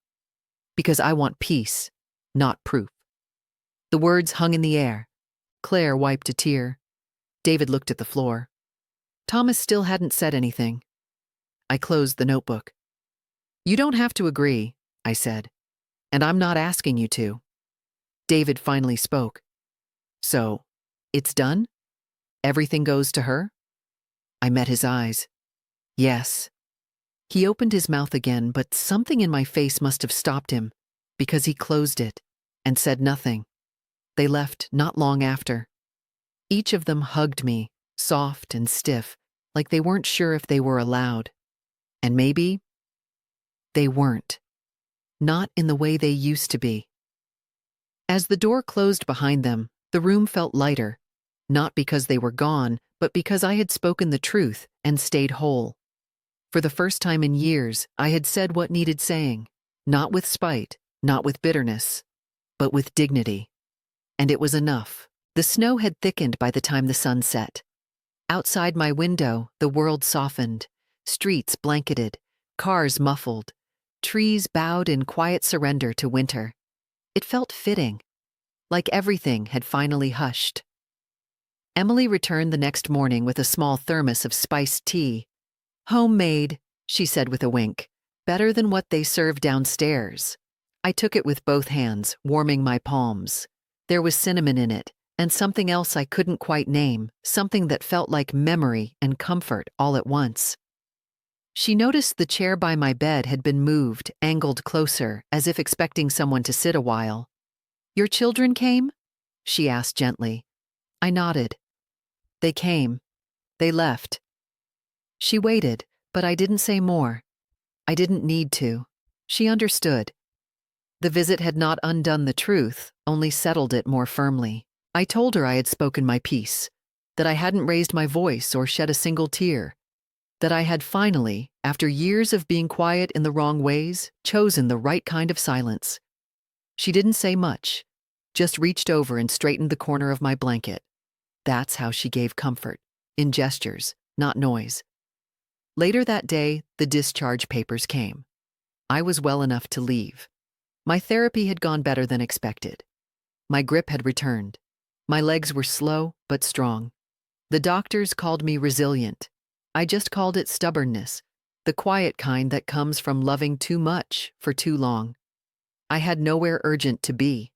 Because I want peace, not proof." The words hung in the air. Claire wiped a tear. David looked at the floor. Thomas still hadn't said anything. I closed the notebook. "You don't have to agree," I said. "And I'm not asking you to." David finally spoke. "So, it's done? Everything goes to her?" I met his eyes. "Yes." He opened his mouth again, but something in my face must have stopped him, because he closed it and said nothing. They left not long after. Each of them hugged me, soft and stiff, like they weren't sure if they were allowed. And maybe they weren't. Not in the way they used to be. As the door closed behind them, the room felt lighter, not because they were gone, but because I had spoken the truth and stayed whole. For the first time in years, I had said what needed saying, not with spite, not with bitterness, but with dignity. And it was enough. The snow had thickened by the time the sun set. Outside my window, the world softened, streets blanketed, cars muffled, trees bowed in quiet surrender to winter. It felt fitting, like everything had finally hushed. Emily returned the next morning with a small thermos of spiced tea. "Homemade," she said with a wink. "Better than what they serve downstairs." I took it with both hands, warming my palms. There was cinnamon in it, and something else I couldn't quite name, something that felt like memory and comfort all at once. She noticed the chair by my bed had been moved, angled closer, as if expecting someone to sit a while. "Your children came?" she asked gently. I nodded. "They came. They left." She waited, but I didn't say more. I didn't need to. She understood. The visit had not undone the truth, only settled it more firmly. I told her I had spoken my piece, that I hadn't raised my voice or shed a single tear, that I had finally, after years of being quiet in the wrong ways, chosen the right kind of silence. She didn't say much, just reached over and straightened the corner of my blanket. That's how she gave comfort, in gestures, not noise. Later that day, the discharge papers came. I was well enough to leave. My therapy had gone better than expected. My grip had returned. My legs were slow but strong. The doctors called me resilient. I just called it stubbornness, the quiet kind that comes from loving too much for too long. I had nowhere urgent to be.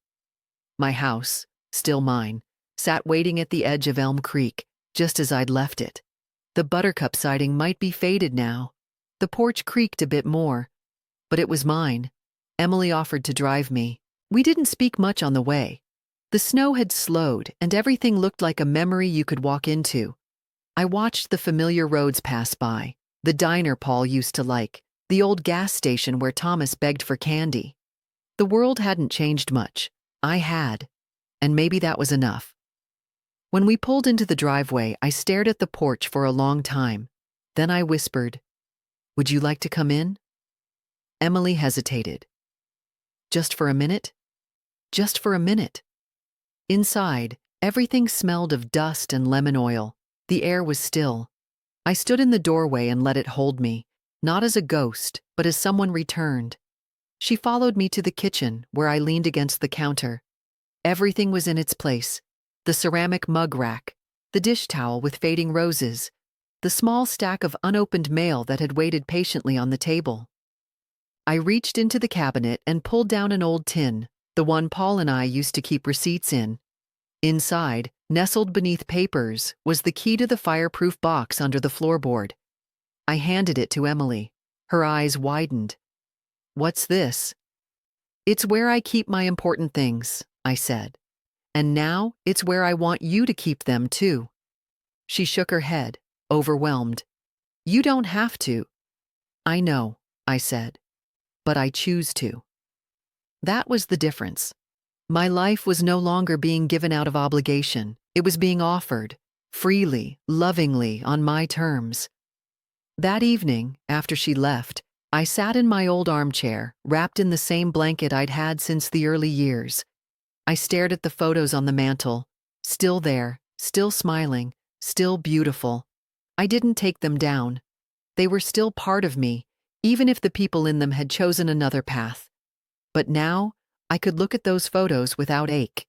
My house, still mine, sat waiting at the edge of Elm Creek, just as I'd left it. The buttercup siding might be faded now. The porch creaked a bit more. But it was mine. Emily offered to drive me. We didn't speak much on the way. The snow had slowed, and everything looked like a memory you could walk into. I watched the familiar roads pass by, the diner Paul used to like, the old gas station where Thomas begged for candy. The world hadn't changed much. I had. And maybe that was enough. When we pulled into the driveway, I stared at the porch for a long time. Then I whispered, "Would you like to come in?" Emily hesitated. "Just for a minute?" Just for a minute. Inside, everything smelled of dust and lemon oil. The air was still. I stood in the doorway and let it hold me, not as a ghost, but as someone returned. She followed me to the kitchen, where I leaned against the counter. Everything was in its place. The ceramic mug rack, the dish towel with fading roses, the small stack of unopened mail that had waited patiently on the table. I reached into the cabinet and pulled down an old tin, the one Paul and I used to keep receipts in. Inside, nestled beneath papers, was the key to the fireproof box under the floorboard. I handed it to Emily. Her eyes widened. "What's this?" "It's where I keep my important things," I said. "And now it's where I want you to keep them too." She shook her head, overwhelmed. "You don't have to." "I know," I said, "but I choose to." That was the difference. My life was no longer being given out of obligation. It was being offered, freely, lovingly, on my terms. That evening, after she left, I sat in my old armchair, wrapped in the same blanket I'd had since the early years. I stared at the photos on the mantel, still there, still smiling, still beautiful. I didn't take them down. They were still part of me, even if the people in them had chosen another path. But now, I could look at those photos without ache.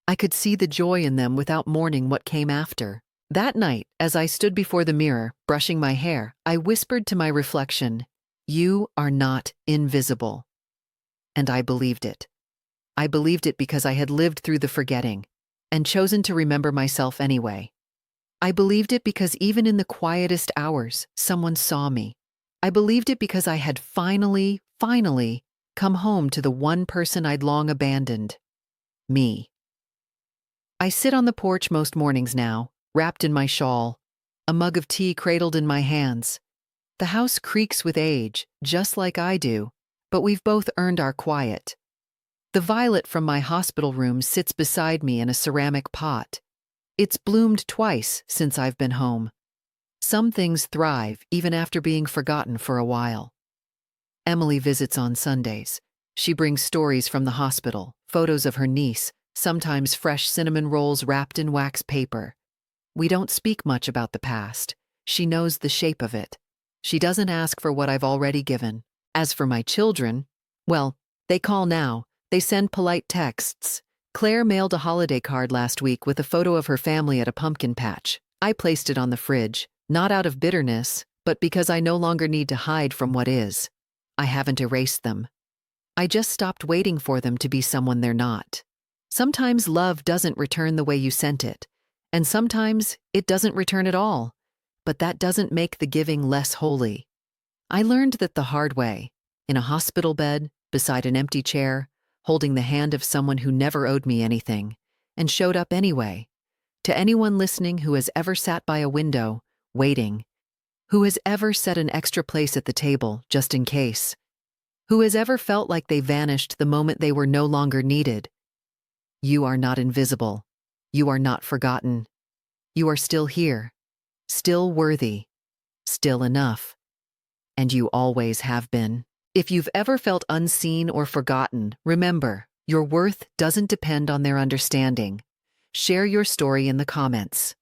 I could see the joy in them without mourning what came after. That night, as I stood before the mirror, brushing my hair, I whispered to my reflection, "You are not invisible." And I believed it. I believed it because I had lived through the forgetting and chosen to remember myself anyway. I believed it because even in the quietest hours, someone saw me. I believed it because I had finally come home to the one person I'd long abandoned. Me. I sit on the porch most mornings now, wrapped in my shawl, a mug of tea cradled in my hands. The house creaks with age, just like I do, but we've both earned our quiet. The violet from my hospital room sits beside me in a ceramic pot. It's bloomed twice since I've been home. Some things thrive even after being forgotten for a while. Emily visits on Sundays. She brings stories from the hospital, photos of her niece, sometimes fresh cinnamon rolls wrapped in wax paper. We don't speak much about the past. She knows the shape of it. She doesn't ask for what I've already given. As for my children, well, they call now. They send polite texts. Claire mailed a holiday card last week with a photo of her family at a pumpkin patch. I placed it on the fridge, not out of bitterness, but because I no longer need to hide from what is. I haven't erased them. I just stopped waiting for them to be someone they're not. Sometimes love doesn't return the way you sent it, and sometimes it doesn't return at all, but that doesn't make the giving less holy. I learned that the hard way, in a hospital bed, beside an empty chair, holding the hand of someone who never owed me anything, and showed up anyway. To anyone listening who has ever sat by a window, waiting, who has ever set an extra place at the table, just in case, who has ever felt like they vanished the moment they were no longer needed, you are not invisible. You are not forgotten. You are still here, still worthy, still enough. And you always have been. If you've ever felt unseen or forgotten, remember, your worth doesn't depend on their understanding. Share your story in the comments.